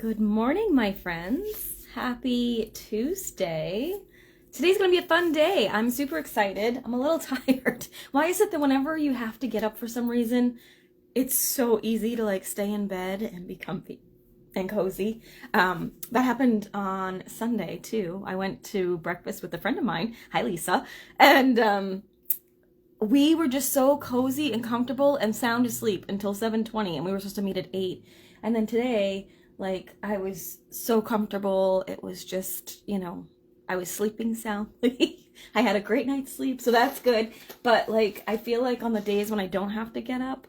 Good morning, my friends. Happy Tuesday. Today's going to be a fun day. I'm super excited. I'm a little tired. Why is it that whenever you have to get up for some reason, it's so easy to stay in bed and be comfy and cozy? That happened on Sunday too. I went to breakfast with a friend of mine. Hi, Lisa. And we were just so cozy and comfortable and sound asleep until 7:20, and we were supposed to meet at 8. And then today, I was so comfortable. It was just, I was sleeping soundly. I had a great night's sleep, so that's good. But I feel like on the days when I don't have to get up,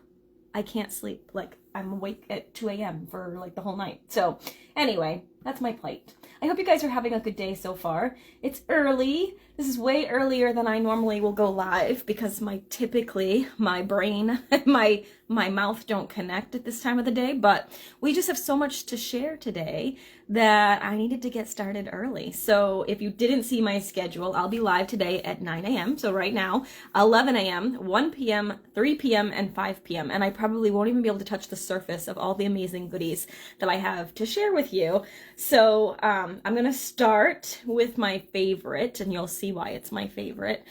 I can't sleep. I'm awake at 2 a.m. for the whole night. So anyway, that's my plight. I hope you guys are having a good day so far. It's early. This is way earlier than I normally will go live because typically my brain and my mouth don't connect at this time of the day, but we just have so much to share today that I needed to get started early. So if you didn't see my schedule, I'll be live today at 9 a.m. So right now, 11 a.m., 1 p.m., 3 p.m., and 5 p.m. And I probably won't even be able to touch the surface of all the amazing goodies that I have to share with you. So I'm going to start with my favorite, and you'll see why it's my favorite,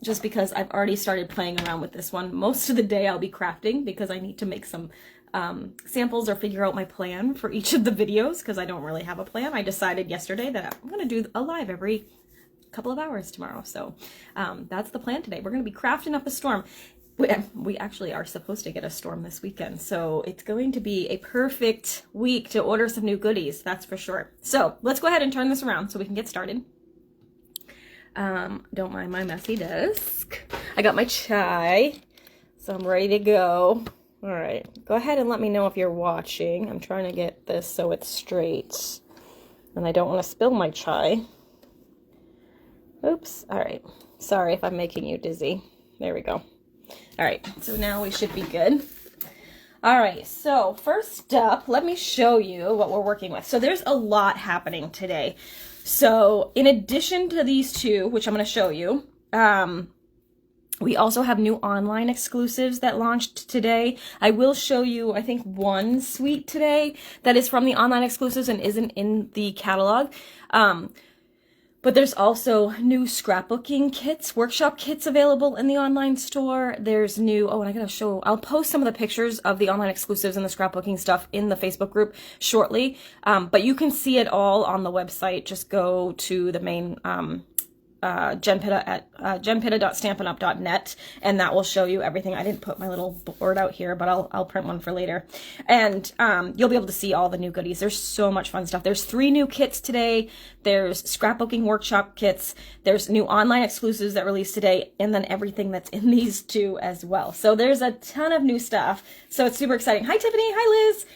just because I've already started playing around with this one. Most of the day I'll be crafting because I need to make some samples or figure out my plan for each of the videos because I don't really have a plan. I decided yesterday that I'm going to do a live every couple of hours tomorrow. So that's the plan today. We're going to be crafting up a storm. We actually are supposed to get a storm this weekend, so it's going to be a perfect week to order some new goodies, that's for sure. So let's go ahead and turn this around so we can get started. Don't mind my messy desk. I got my chai, so I'm ready to go. All right, go ahead and let me know if you're watching. I'm trying to get this so it's straight, and I don't want to spill my chai. Oops, all right. Sorry if I'm making you dizzy. There we go. All right, so now we should be good. All right, so first up, let me show you what we're working with. So there's a lot happening today. So in addition to these two, which I'm going to show you, we also have new online exclusives that launched today. I will show you, I think, one suite today that is from the online exclusives and isn't in the catalog. But there's also new scrapbooking kits, workshop kits available in the online store. There's new, and I'll post some of the pictures of the online exclusives and the scrapbooking stuff in the Facebook group shortly. But you can see it all on the website. Just go to the main jenpitta at jenpitta.stampinup.net, and that will show you everything. I didn't put my little board out here, but I'll print one for later. And you'll be able to see all the new goodies. There's so much fun stuff. There's 3 new kits today. There's scrapbooking workshop kits. There's new online exclusives that released today, and then everything that's in these 2 as well. So there's a ton of new stuff. So it's super exciting. Hi, Tiffany. Hi, Liz.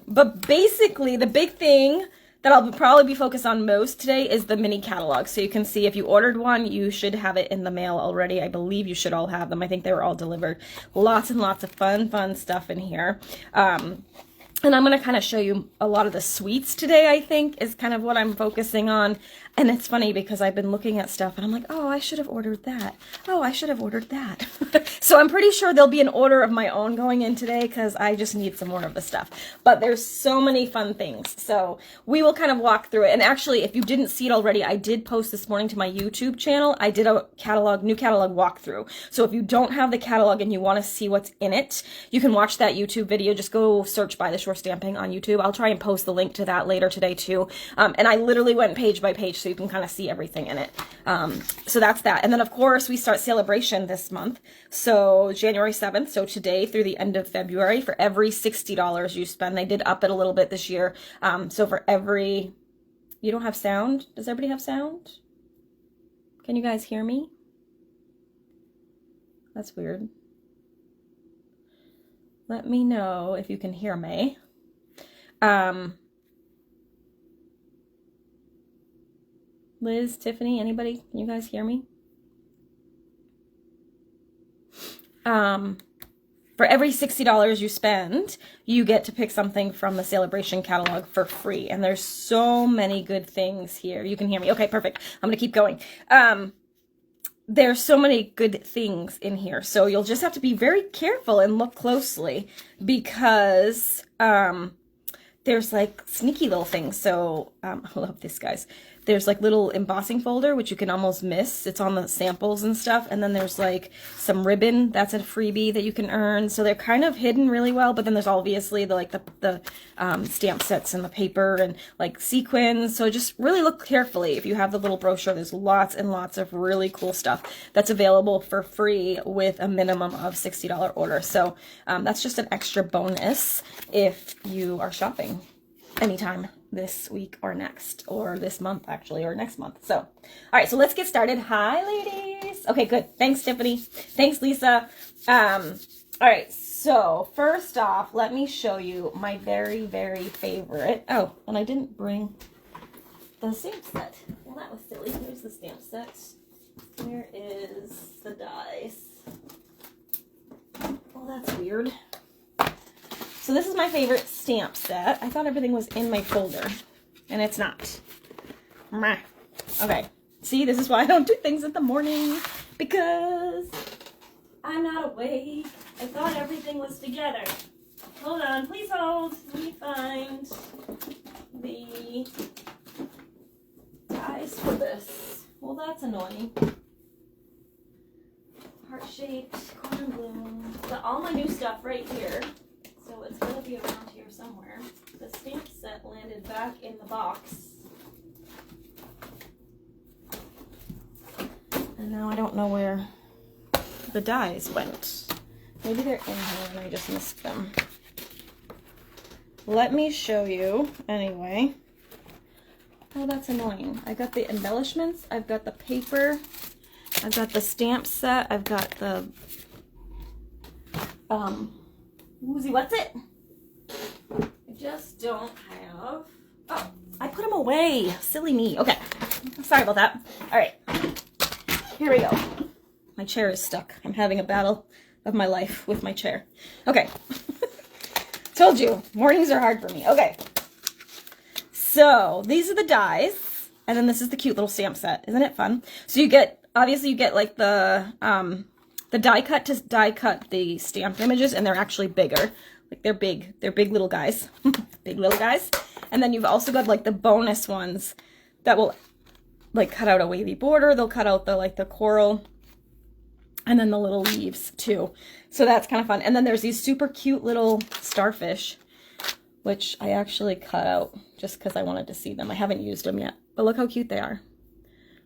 But basically, the big thing that I'll probably be focused on most today is the mini catalog. So you can see if you ordered one, you should have it in the mail already. I believe you should all have them. I think they were all delivered. Lots and lots of fun stuff in here. And I'm going to kind of show you a lot of the suites today, I think, is kind of what I'm focusing on. And it's funny because I've been looking at stuff and I'm like, oh, I should have ordered that. Oh, I should have ordered that. So I'm pretty sure there'll be an order of my own going in today because I just need some more of the stuff. But there's so many fun things. So we will kind of walk through it. And actually, if you didn't see it already, I did post this morning to my YouTube channel. I did a new catalog walkthrough. So if you don't have the catalog and you want to see what's in it, you can watch that YouTube video. Just go search By the Shore Stamping on YouTube. I'll try and post the link to that later today too. And I literally went page by page so you can kind of see everything in it. So that's that. And then of course we start Celebration this month. So January 7th, so today through the end of February, for every $60 you spend, they did up it a little bit this year. So for every, you don't have sound? Does everybody have sound? Can you guys hear me? That's weird. Let me know if you can hear me. Liz, Tiffany, anybody? Can you guys hear me? For every $60 you spend, you get to pick something from the Celebration catalog for free. And there's so many good things here. You can hear me. Okay, perfect. I'm going to keep going. There's so many good things in here. So you'll just have to be very careful and look closely because there's like sneaky little things. So I love this, guys. There's like little embossing folder, which you can almost miss. It's on the samples and stuff. And then there's like some ribbon. That's a freebie that you can earn. So they're kind of hidden really well. But then there's obviously the stamp sets and the paper and like sequins. So just really look carefully. If you have the little brochure, there's lots and lots of really cool stuff that's available for free with a minimum of $60 order. So that's just an extra bonus if you are shopping anytime this week or next, or this month actually, or next month. So, all right, so let's get started. Hi, ladies. Okay, good. Thanks, Tiffany. Thanks, Lisa. All right, so first off, let me show you my very, very favorite. Oh, and I didn't bring the stamp set. Well, that was silly. Here's the stamp set. Where is the dies? Well, that's weird. So this is my favorite stamp set. I thought everything was in my folder, and it's not. Okay, see, this is why I don't do things in the morning, because I'm not awake. I thought everything was together. Hold on, please hold. Let me find the dies for this. Well, that's annoying. Heart-shaped corn bloom. Got all my new stuff right here. So it's going to be around here somewhere. The stamp set landed back in the box. And now I don't know where the dies went. Maybe they're in here and I just missed them. Let me show you anyway. Oh, that's annoying. I got the embellishments. I've got the paper. I've got the stamp set. I've got the Woozy, what's it? I just don't have... Oh, I put them away. Silly me. Okay. Sorry about that. All right. Here we go. My chair is stuck. I'm having a battle of my life with my chair. Okay. Told you. Mornings are hard for me. Okay. So, these are the dies. And then this is the cute little stamp set. Isn't it fun? So you get... Obviously, you get like the die cut to die cut the stamped images, and they're actually bigger. Like they're big little guys. Big little guys. And then you've also got like the bonus ones that will like cut out a wavy border. They'll cut out the coral and then the little leaves too. So that's kind of fun. And then there's these super cute little starfish, which I actually cut out just because I wanted to see them. I haven't used them yet, but look how cute they are.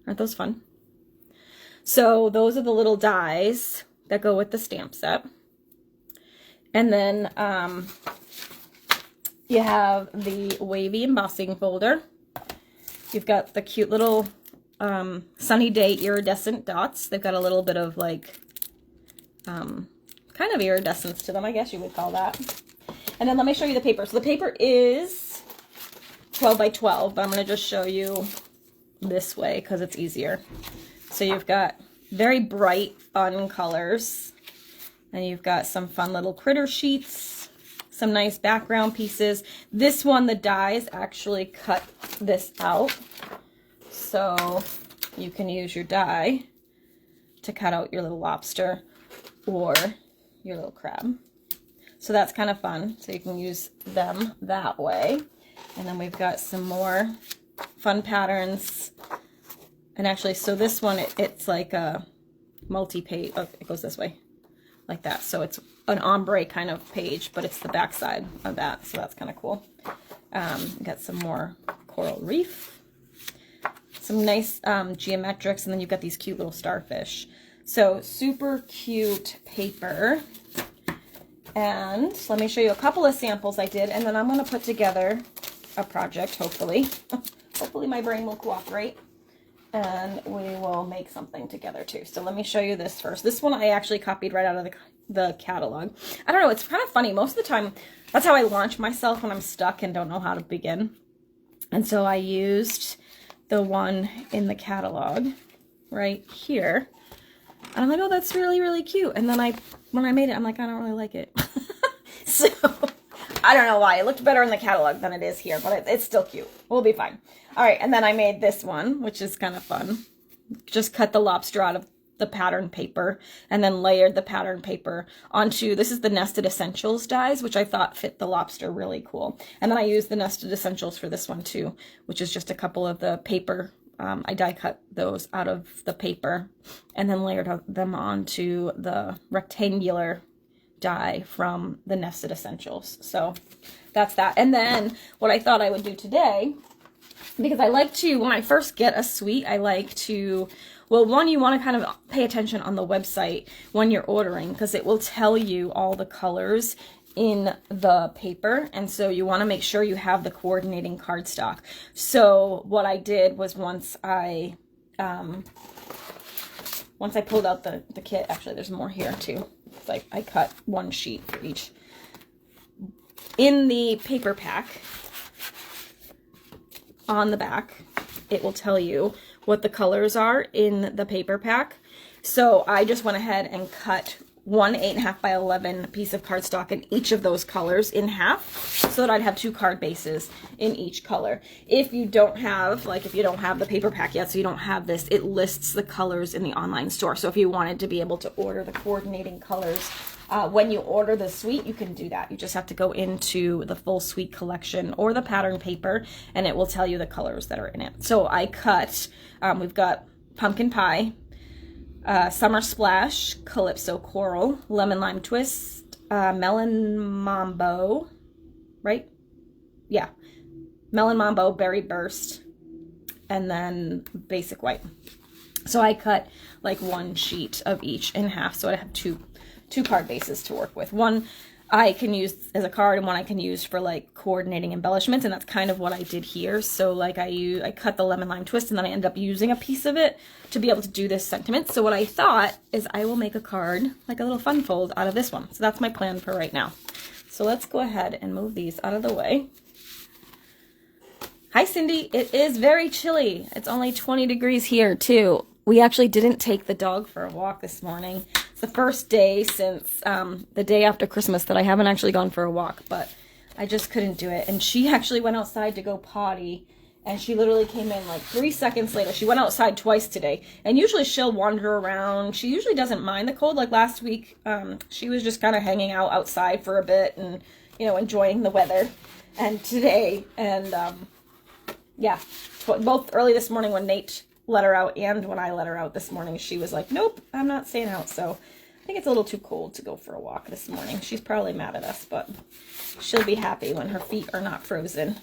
Aren't those fun? So those are the little dies that go with the stamp set. And then you have the wavy embossing folder. You've got the cute little sunny day iridescent dots. They've got a little bit of like kind of iridescence to them, I guess you would call that. And then let me show you the paper. So the paper is 12 by 12, but I'm going to just show you this way because it's easier. So you've got very bright, fun colors. And you've got some fun little critter sheets, some nice background pieces. This one, the dies actually cut this out. So you can use your die to cut out your little lobster or your little crab. So that's kind of fun. So you can use them that way. And then we've got some more fun patterns. And actually, so this one, it's like a multi-page. Oh, it goes this way, like that. So it's an ombre kind of page, but it's the back side of that. So that's kind of cool. Got some more coral reef, some nice geometrics, and then you've got these cute little starfish. So super cute paper. And let me show you a couple of samples I did, and then I'm going to put together a project, hopefully. Hopefully my brain will cooperate. And we will make something together too. So let me show you this first. This one I actually copied right out of the catalog. I don't know, it's kind of funny. Most of the time, that's how I launch myself when I'm stuck and don't know how to begin. And so I used the one in the catalog right here. And I'm like, oh, that's really, really cute. And then when I made it, I'm like, I don't really like it. So I don't know why. It looked better in the catalog than it is here, but it's still cute. We'll be fine. All right, and then I made this one, which is kind of fun. Just cut the lobster out of the pattern paper and then layered the pattern paper onto, this is the Nested Essentials dies, which I thought fit the lobster really cool. And then I used the Nested Essentials for this one too, which is just a couple of the paper. I die cut those out of the paper and then layered them onto the rectangular die from the Nested Essentials. So that's that. And then what I thought I would do today, because I like to, when I first get a suite, I like to, well, one, you want to kind of pay attention on the website when you're ordering, because it will tell you all the colors in the paper, and so you want to make sure you have the coordinating cardstock. So what I did was once I pulled out the kit, actually there's more here too. Like I cut one sheet for each. In the paper pack, on the back, it will tell you what the colors are in the paper pack. So I just went ahead and cut one 8.5 by 11 piece of cardstock in each of those colors in half, so that I'd have 2 card bases in each color. If you don't have, like if you don't have the paper pack yet, so you don't have this, it lists the colors in the online store. So if you wanted to be able to order the coordinating colors when you order the suite, you can do that. You just have to go into the full suite collection or the pattern paper, and it will tell you the colors that are in it. So I cut, we've got pumpkin pie, summer splash, calypso coral, lemon lime twist, melon mambo, right? Yeah, melon mambo, berry burst, and then basic white. So I cut like one sheet of each in half, so I have two card bases to work with. One I can use as a card, and one I can use for like coordinating embellishments, and that's kind of what I did here. So like I cut the lemon lime twist, and then I ended up using a piece of it to be able to do this sentiment. So what I thought is I will make a card, like a little fun fold out of this one. So that's my plan for right now. So let's go ahead and move these out of the way. Hi Cindy, it is very chilly. It's only 20 degrees here too. We actually didn't take the dog for a walk this morning. It's the first day since the day after Christmas that I haven't actually gone for a walk, but I just couldn't do it. And she actually went outside to go potty, and she literally came in like 3 seconds later. She went outside twice today, and usually she'll wander around. She usually doesn't mind the cold. Like last week, she was just kind of hanging out outside for a bit and, you know, enjoying the weather. And today, and yeah, both early this morning when Nate let her out and when I let her out this morning, she was like, nope, I'm not staying out. So I think it's a little too cold to go for a walk this morning. She's probably mad at us, but she'll be happy when her feet are not frozen.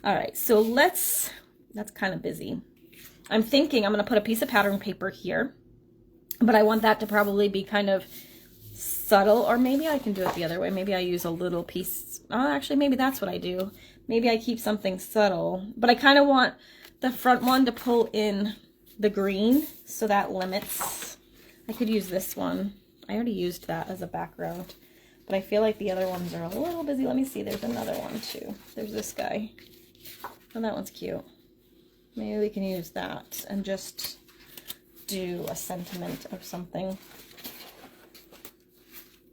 All right, so that's kind of busy. I'm thinking I'm going to put a piece of pattern paper here, but I want that to probably be kind of subtle, or maybe I can do it the other way. Maybe I use a little piece. Oh, actually, maybe that's what I do. Maybe I keep something subtle, but I kind of want the front one to pull in the green, so that limits. I could use this one. I already used that as a background, but I feel like the other ones are a little busy. Let me see. There's another one too. There's this guy. Oh, that one's cute. Maybe we can use that and just do a sentiment of something.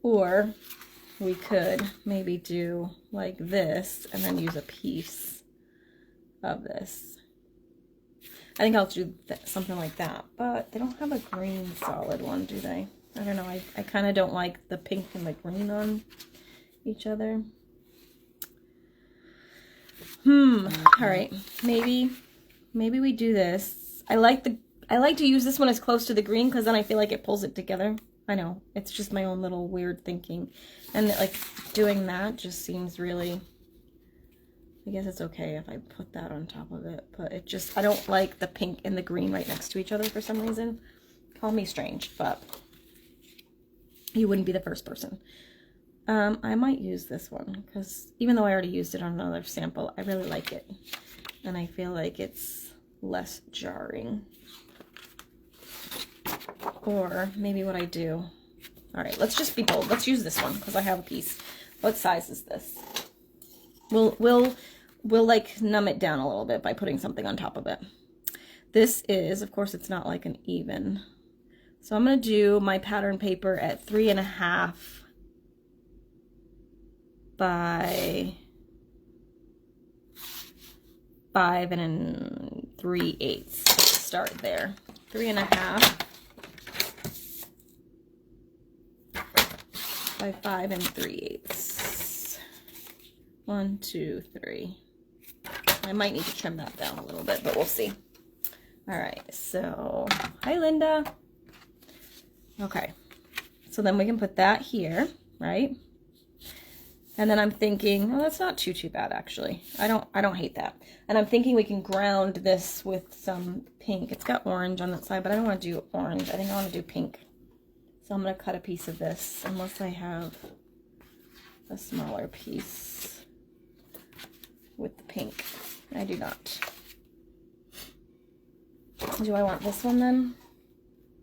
Or we could maybe do like this and then use a piece of this. I think I'll do something like that, but they don't have a green solid one, do they? I don't know. I kind of don't like the pink and the green on each other. All right. Maybe we do this. I like to use this one as close to the green because then I feel like it pulls it together. I know. It's just my own little weird thinking. And like doing that just seems really, I guess it's okay if I put that on top of it, but it just, I don't like the pink and the green right next to each other for some reason. Call me strange, but you wouldn't be the first person. I might use this one because even though I already used it on another sample, I really like it. And I feel like it's less jarring. Or maybe what I do. All right, let's just be bold. Let's use this one because I have a piece. What size is this? We'll like numb it down a little bit by putting something on top of it. This is, of course, it's not like an even. So I'm going to do my pattern paper at 3.5 by 5 3/8. Start there. 3.5 by 5 3/8. 1, 2, 3. I might need to trim that down a little bit, but we'll see. All right, so hi, Linda. Okay, so then we can put that here, right? And then I'm thinking, oh, that's not too bad actually. I don't hate that. And I'm thinking we can ground this with some pink. It's got orange on that side, but I don't want to do orange. I think I want to do pink. So I'm going to cut a piece of this, unless I have a smaller piece with the pink. I do not. Do I want this one then?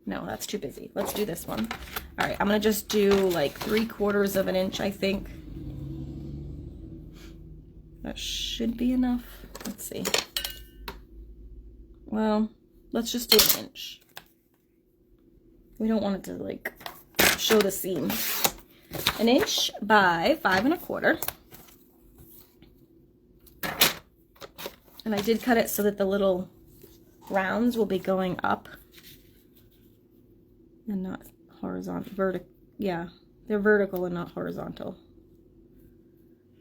No, that's too busy. Let's do this one. All right, I'm going to just do like 3/4 of an inch, I think. That should be enough. Let's see. Well, let's just do 1 inch. We don't want it to like show the seam. 1 inch by 5 1/4. And I did cut it so that the little rounds will be going up and not horizontal. Yeah, they're vertical and not horizontal.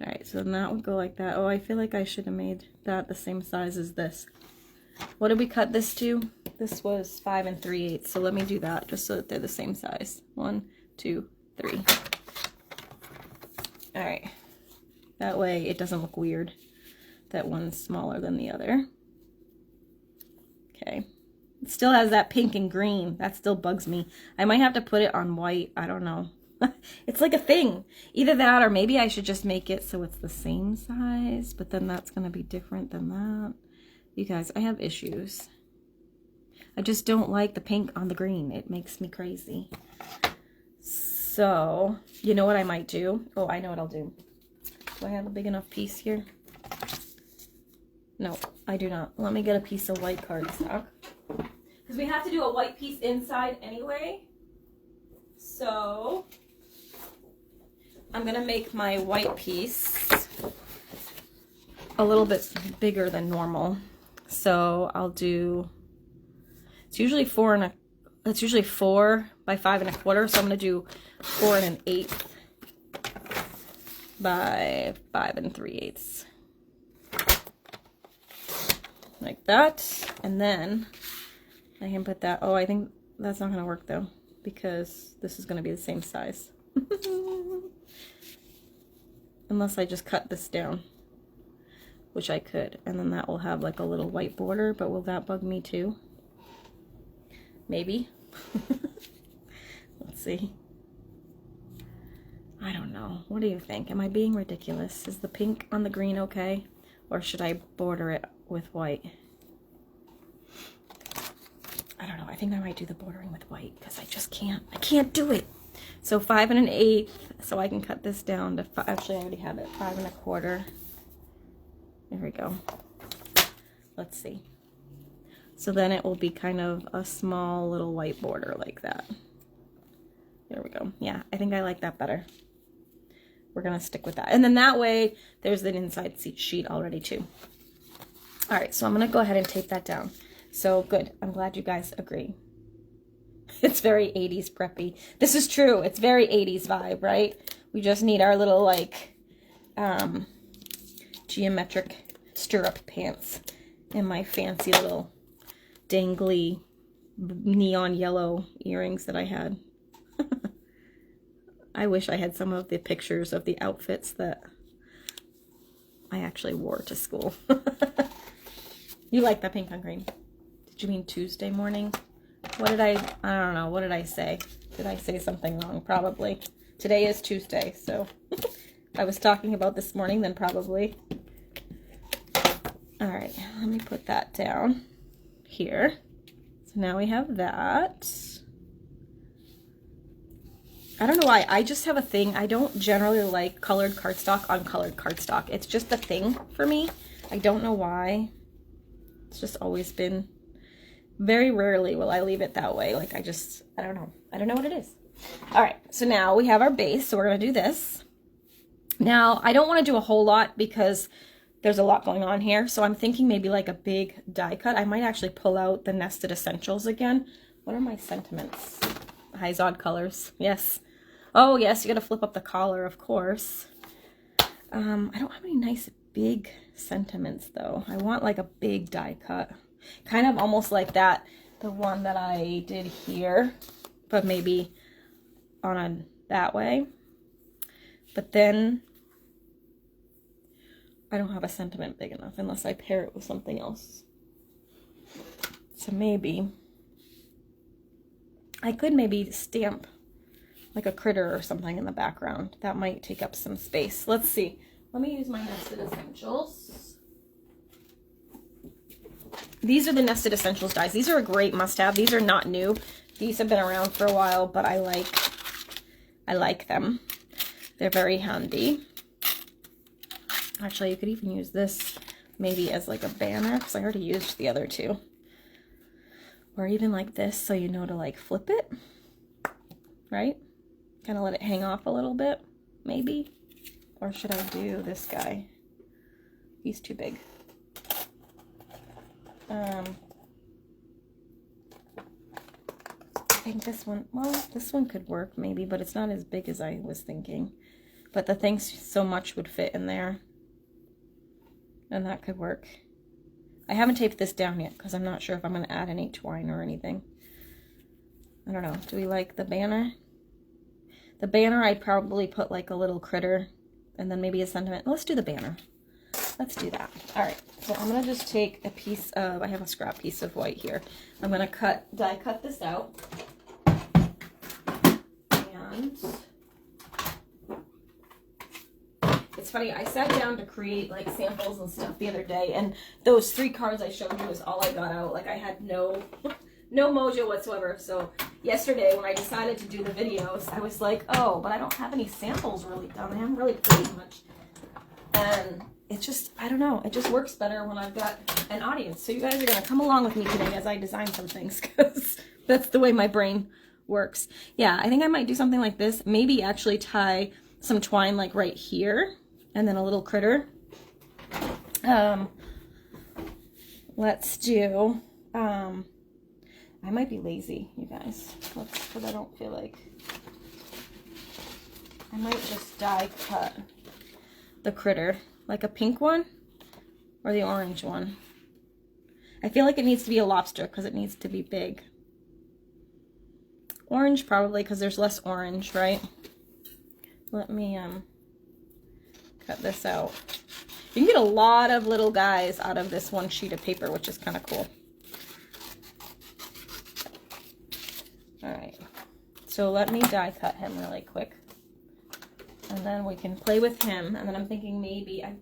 All right, so then that would go like that. Oh, I feel like I should have made that the same size as this. What did we cut this to? This was 5 3/8. So let me do that just so that they're the same size. 1, 2, 3. All right. That way it doesn't look weird that one's smaller than the other. Okay. It still has that pink and green. That still bugs me. I might have to put it on white. I don't know. It's like a thing. Either that or maybe I should just make it so it's the same size, but then that's going to be different than that. You guys, I have issues. I just don't like the pink on the green. It makes me crazy. So, you know what I might do? Oh, I know what I'll do. Do I have a big enough piece here? No, I do not. Let me get a piece of white cardstock. Because we have to do a white piece inside anyway. So I'm going to make my white piece a little bit bigger than normal. So I'll do, it's usually 4 by 5 1/4. So I'm going to do 4 1/8 by 5 3/8. Like that. And then I can put that, oh, I think that's not going to work though, because this is going to be the same size. Unless I just cut this down, which I could, and then that will have like a little white border, but will that bug me too? Maybe. Let's see. I don't know. What do you think? Am I being ridiculous? Is the pink on the green okay? Or should I border it with white? I don't know. I think I might do the bordering with white because I just can't. I can't do it. So 5 1/8. So I can cut this down to actually I already have it. 5 1/4. There we go. Let's see. So then it will be kind of a small little white border like that. There we go. Yeah, I think I like that better. We're gonna stick with that. And then that way there's an inside sheet already too. All right, so I'm gonna go ahead and tape that down. So good. I'm glad you guys agree. It's very 80s preppy. This is true. It's very 80s vibe, right? We just need our little like geometric stirrup pants and my fancy little dangly neon yellow earrings that I had. I wish I had some of the pictures of the outfits that I actually wore to school. You like that pink on green? Did you mean Tuesday morning? What did I don't know. What did I say? Did I say something wrong? Probably. Today is Tuesday, so I was talking about this morning, then probably. All right, let me put that down here. So now we have that. I don't know why. I just have a thing. I don't generally like colored cardstock on colored cardstock. It's just a thing for me. I don't know why. It's just always been. Very rarely will I leave it that way. Like I don't know. I don't know what it is. All right. So now we have our base. So we're going to do this. Now I don't want to do a whole lot because there's a lot going on here. So I'm thinking maybe like a big die cut. I might actually pull out the Nested Essentials again. What are my sentiments? Hi, Zod Colors. Yes. Oh, yes, you got to flip up the collar, of course. I don't have any nice big sentiments, though. I want like a big die cut. Kind of almost like that, the one that I did here, but maybe on that way. But then I don't have a sentiment big enough unless I pair it with something else. So maybe I could maybe stamp like a critter or something in the background. That might take up some space. Let's see. Let me use my Nested Essentials. These are the Nested Essentials dies. These are a great must-have. These are not new. These have been around for a while, but I like them. They're very handy. Actually, you could even use this maybe as like a banner, because I already used the other two. Or even like this, so you know to like flip it, right? Kind of let it hang off a little bit, maybe. Or should I do this guy? He's too big. I think this one, well, this one could work maybe, but it's not as big as I was thinking. But the things so much would fit in there. And that could work. I haven't taped this down yet because I'm not sure if I'm going to add any twine or anything. I don't know. Do we like the banner? The banner, I'd probably put like a little critter and then maybe a sentiment. Let's do the banner. Let's do that. All right. So I'm going to just take a piece of, I have a scrap piece of white here. I'm going to die cut this out. And it's funny, I sat down to create like samples and stuff the other day, and those 3 cards I showed you is all I got out. Like I had no mojo whatsoever. So yesterday when I decided to do the videos, I was like, oh, but I don't have any samples really done. I haven't really played much. And it just, I don't know, it just works better when I've got an audience. So you guys are going to come along with me today as I design some things, because that's the way my brain works. Yeah, I think I might do something like this. Maybe actually tie some twine like right here. And then a little critter. Let's do, I might be lazy, you guys, because I don't feel like, I might just die cut the critter, like a pink one or the orange one. I feel like it needs to be a lobster because it needs to be big. Orange probably because there's less orange, right? Let me, cut this out. You can get a lot of little guys out of this one sheet of paper, which is kind of cool. All right, so let me die cut him really quick, and then we can play with him. And then I'm thinking maybe I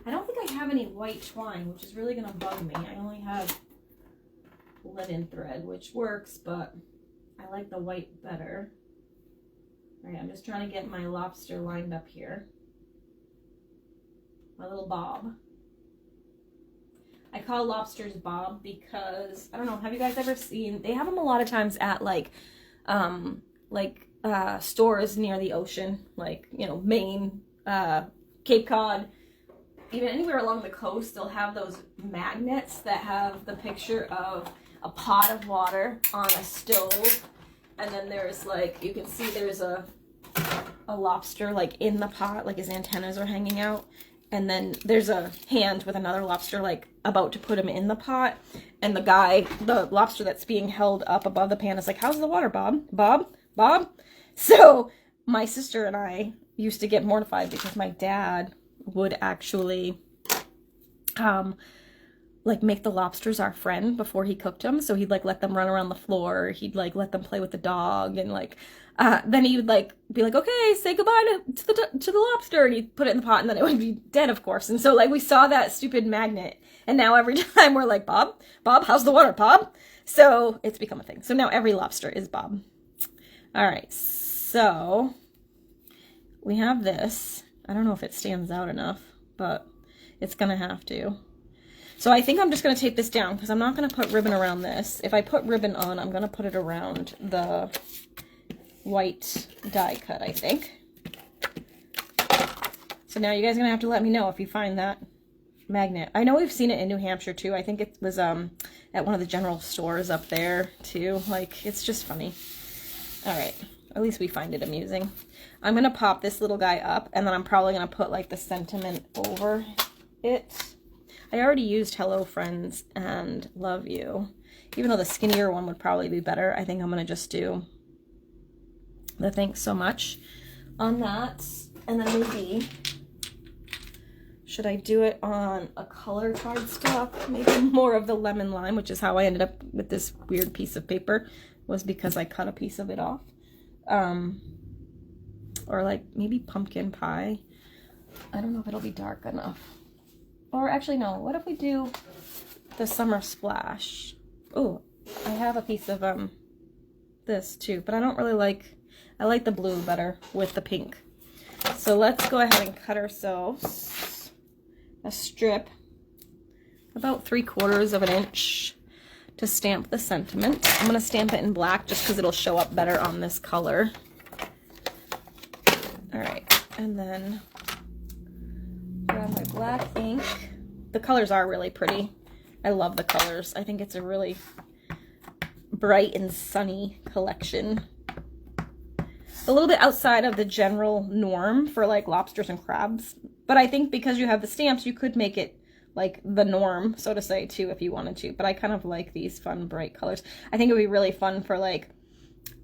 don't think I have any white twine, which is really gonna bug me. I only have linen thread, which works, but I like the white better. All right, I'm just trying to get my lobster lined up here. My little bob. I call lobsters bob because, I don't know, have you guys ever seen, they have them a lot of times at like stores near the ocean, like, you know, Maine, Cape Cod, even anywhere along the coast. They'll have those magnets that have the picture of a pot of water on a stove, and then there's like, you can see there's a lobster like in the pot, like his antennas are hanging out. And then there's a hand with another lobster like about to put him in the pot. And the lobster that's being held up above the pan is like, how's the water, Bob? Bob? Bob? So my sister and I used to get mortified because my dad would actually like make the lobsters our friend before he cooked them. So he'd like let them run around the floor. He'd like let them play with the dog, and like then he would like be like, okay, say goodbye to the lobster, and he'd put it in the pot, and then it would be dead, of course. And so like we saw that stupid magnet, and now every time we're like, Bob, how's the water, Bob? So it's become a thing. So now every lobster is Bob. All right, so we have this. I don't know if it stands out enough, but it's gonna have to. So I think I'm just going to tape this down because I'm not going to put ribbon around this. If I put ribbon on, I'm going to put it around the white die cut, I think. So now you guys are going to have to let me know if you find that magnet. I know we've seen it in New Hampshire too. I think it was at one of the general stores up there too. Like, it's just funny. All right, At least we find it amusing. I'm going to pop this little guy up, and then I'm probably going to put like the sentiment over it. I already used Hello Friends and Love You. Even though the skinnier one would probably be better, I think I'm going to just do the thanks so much on that. And then maybe, should I do it on a color cardstock? Maybe more of the lemon lime, which is how I ended up with this weird piece of paper, was because I cut a piece of it off. Or like maybe pumpkin pie. I don't know if it'll be dark enough. Or actually, no. What if we do the summer splash? Oh, I have a piece of this too, but I don't really like, I like the blue better with the pink. So let's go ahead and cut ourselves a strip about 3/4 of an inch to stamp the sentiment. I'm going to stamp it in black just because it'll show up better on this color. All right, and then grab my black ink. The colors are really pretty. I love the colors. I think it's a really bright and sunny collection. A little bit outside of the general norm for like lobsters and crabs. But I think because you have the stamps, you could make it like the norm, so to say, too, if you wanted to. But I kind of like these fun, bright colors. I think it would be really fun for like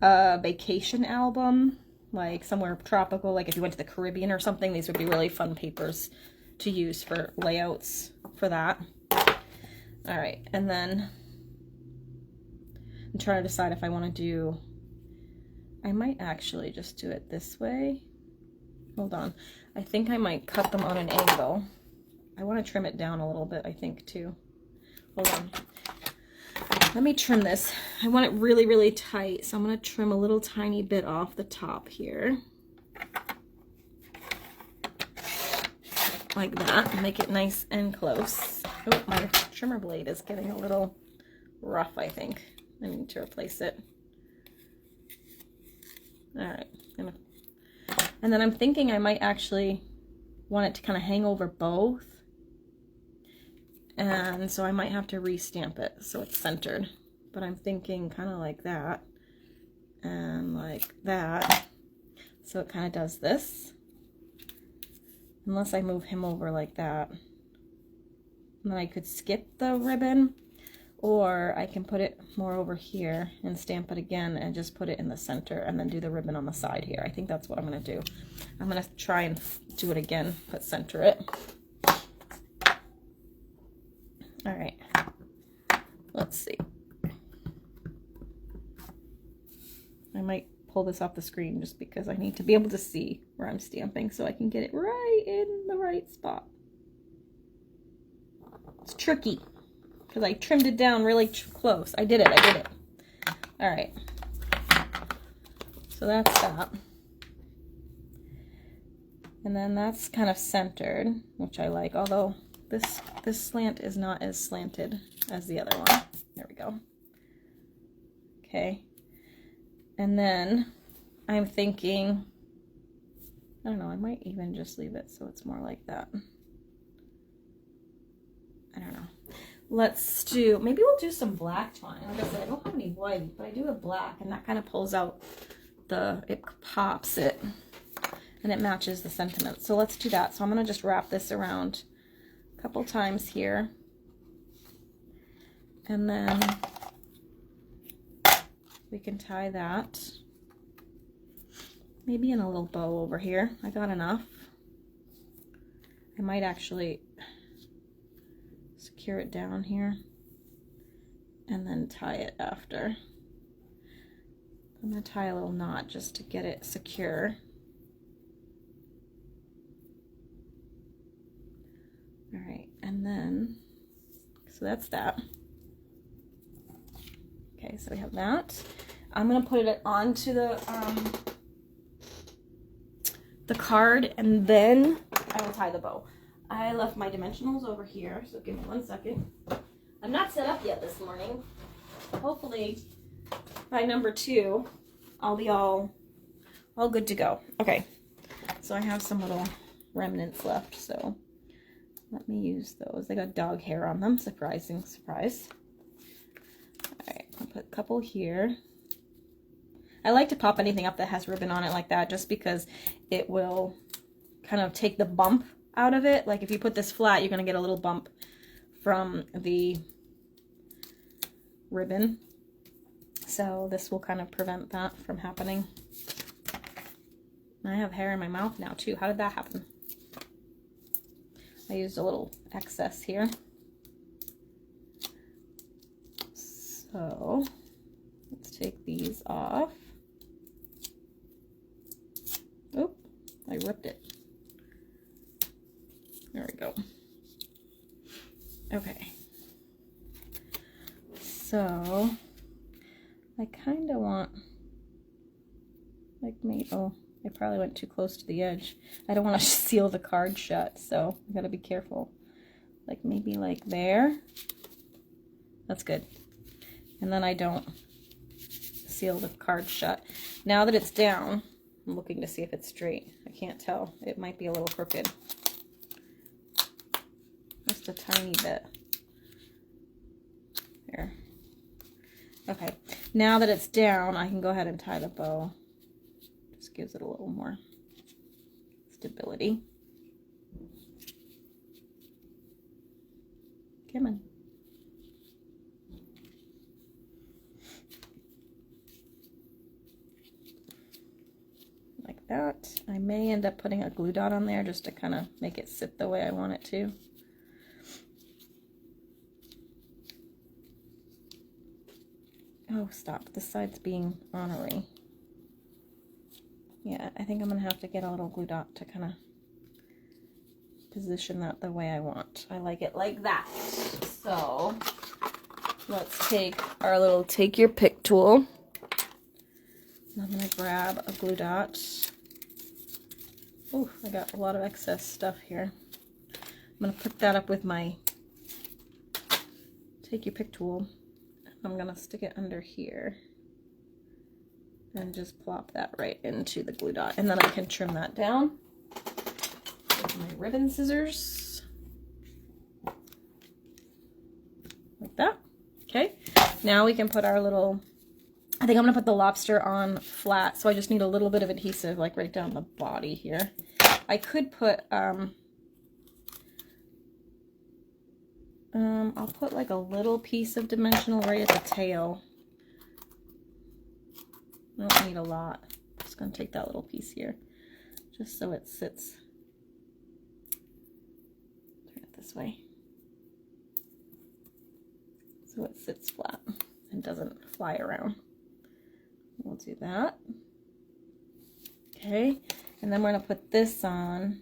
a vacation album, like somewhere tropical, like if you went to the Caribbean or something. These would be really fun papers to use for layouts for that. All right, and then I'm trying to decide if I want to do, I might actually just do it this way. Hold on. I think I might cut them on an angle. I want to trim it down a little bit, I think, too. Hold on. Let me trim this. I want it really, really tight, so I'm going to trim a little tiny bit off the top here. Like that, and make it nice and close. Oh, my trimmer blade is getting a little rough, I think. I need to replace it. All right. And then I'm thinking I might actually want it to kind of hang over both. And so I might have to re-stamp it so it's centered. But I'm thinking kind of like that. And like that. So it kind of does this. Unless I move him over like that. And then I could skip the ribbon. Or I can put it more over here and stamp it again and just put it in the center and then do the ribbon on the side here. I think that's what I'm going to do. I'm going to try and do it again, but center it. All right. Let's see. I might pull this off the screen just because I need to be able to see where I'm stamping so I can get it right in the right spot. It's tricky. Because I trimmed it down really close. I did it. All right. So that's that. And then that's kind of centered, which I like. Although this slant is not as slanted as the other one. There we go. Okay. And then I'm thinking, I don't know, I might even just leave it so it's more like that. I don't know. Let's do, maybe we'll do some black twine. Like I said, I don't have any white, but I do have black, and that kind of pulls out it pops it, and it matches the sentiment. So let's do that. So I'm going to just wrap this around a couple times here. And then we can tie that. Maybe in a little bow over here. I got enough. I might actually secure it down here and then tie it after. I'm going to tie a little knot just to get it secure. All right, and then, so that's that. Okay, so we have that. I'm going to put it onto the card, and then I will tie the bow. I left my dimensionals over here, so give me 1 second. I'm not set up yet this morning. Hopefully by number 2, I'll be all good to go. Okay, so I have some little remnants left, so let me use those. They got dog hair on them, surprising surprise. All right, I'll put a couple here. I like to pop anything up that has ribbon on it like that, just because it will kind of take the bump out of it. Like if you put this flat, you're going to get a little bump from the ribbon. So this will kind of prevent that from happening. I have hair in my mouth now too. How did that happen? I used a little excess here. So let's take these off. Oop, I ripped it. There we go. Okay. So I kind of want, like, maybe, oh, I probably went too close to the edge. I don't want to seal the card shut, so I gotta be careful. Like maybe like there. That's good. And then I don't seal the card shut. Now that it's down, I'm looking to see if it's straight. I can't tell. It might be a little crooked. Just a tiny bit. There. Okay. Now that it's down, I can go ahead and tie the bow. Just gives it a little more stability. Come on. Like that. I may end up putting a glue dot on there just to kind of make it sit the way I want it to. Oh, stop. This side's being ornery. Yeah, I think I'm going to have to get a little glue dot to kind of position that the way I want. I like it like that. So let's take our little take your pick tool. I'm going to grab a glue dot. Oh, I got a lot of excess stuff here. I'm going to put that up with my take your pick tool. I'm going to stick it under here and just plop that right into the glue dot. And then I can trim that down with my ribbon scissors. Like that. Okay. Now we can put our little, I think I'm going to put the lobster on flat. So I just need a little bit of adhesive, like right down the body here. I could put, I'll put like a little piece of dimensional right at the tail. I don't need a lot. I'm just going to take that little piece here, just so it sits. Turn it this way. So it sits flat and doesn't fly around. We'll do that. Okay, and then we're going to put this on.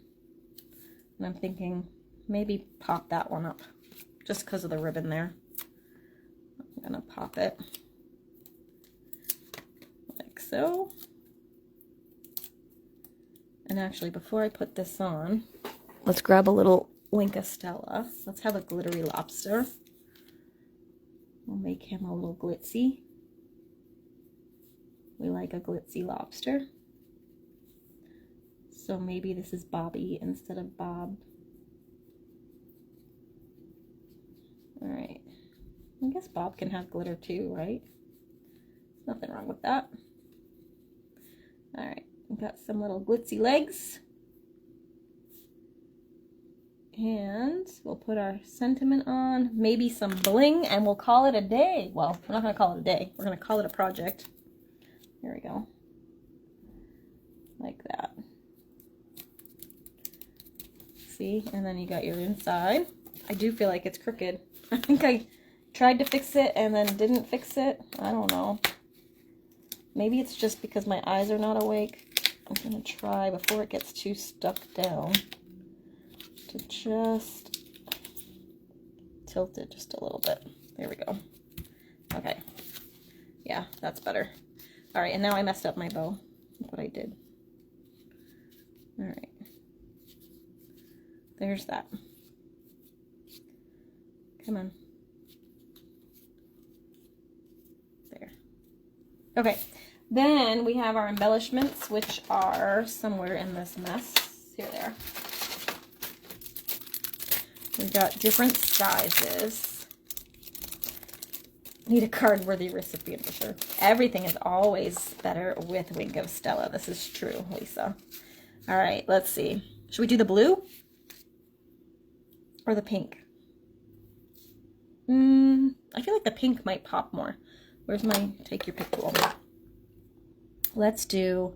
And I'm thinking maybe pop that one up, just because of the ribbon there. I'm going to pop it like so. And actually, before I put this on, let's grab a little Wink Stella. Let's have a glittery lobster. We'll make him a little glitzy. We like a glitzy lobster. So maybe this is Bobby instead of Bob. Alright. I guess Bob can have glitter too, right? Nothing wrong with that. Alright. We've got some little glitzy legs. And we'll put our sentiment on, maybe some bling, and we'll call it a day. Well, we're not going to call it a day. We're going to call it a project. There we go. Like that. See? And then you got your inside. I do feel like it's crooked. I think I tried to fix it and then didn't fix it. I don't know. Maybe it's just because my eyes are not awake. I'm going to try, before it gets too stuck down, to just tilt it just a little bit. There we go. Okay. Yeah, that's better. All right, and now I messed up my bow. Look what I did. All right. There's that. Come on. There. Okay. Then we have our embellishments, which are somewhere in this mess. Here they are. We've got different sizes. Need a card-worthy recipient for sure. Everything is always better with Wink of Stella. This is true, Lisa. All right, let's see. Should we do the blue or the pink? I feel like the pink might pop more. Where's my take your pick tool? Let's do,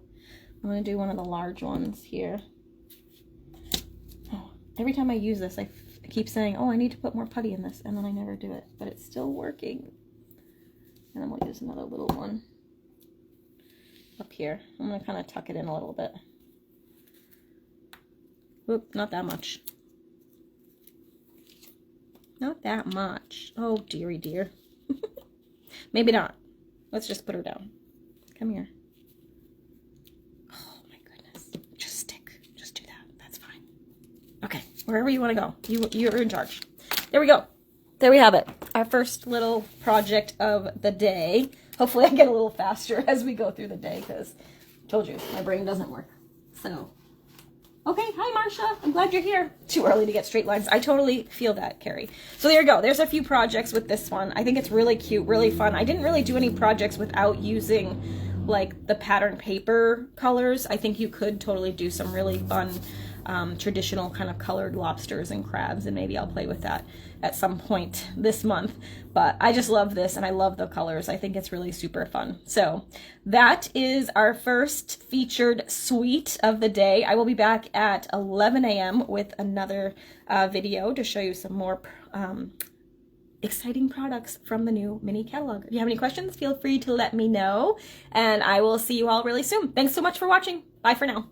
I'm going to do one of the large ones here. Oh, every time I use this, I keep saying, oh, I need to put more putty in this, and then I never do it, but it's still working. And then we'll use another little one up here. I'm going to kind of tuck it in a little bit. Whoop, not that much. Not that much. Oh, dearie dear. Maybe not. Let's just put her down. Come here. Oh, my goodness. Just stick. Just do that. That's fine. Okay, wherever you want to go. You're in charge. There we go. There we have it. Our first little project of the day. Hopefully I get a little faster as we go through the day because I told you, my brain doesn't work. So, okay. Hi, Marsha. I'm glad you're here. Too early to get straight lines. I totally feel that, Carrie. So there you go. There's a few projects with this one. I think it's really cute, really fun. I didn't really do any projects without using like the pattern paper colors. I think you could totally do some really fun traditional kind of colored lobsters and crabs, and maybe I'll play with that at some point this month. But I just love this, and I love the colors. I think it's really super fun. So that is our first featured suite of the day. I will be back at 11 a.m. with another video to show you some more exciting products from the new mini catalog. If you have any questions, feel free to let me know, and I will see you all really soon. Thanks so much for watching. Bye for now.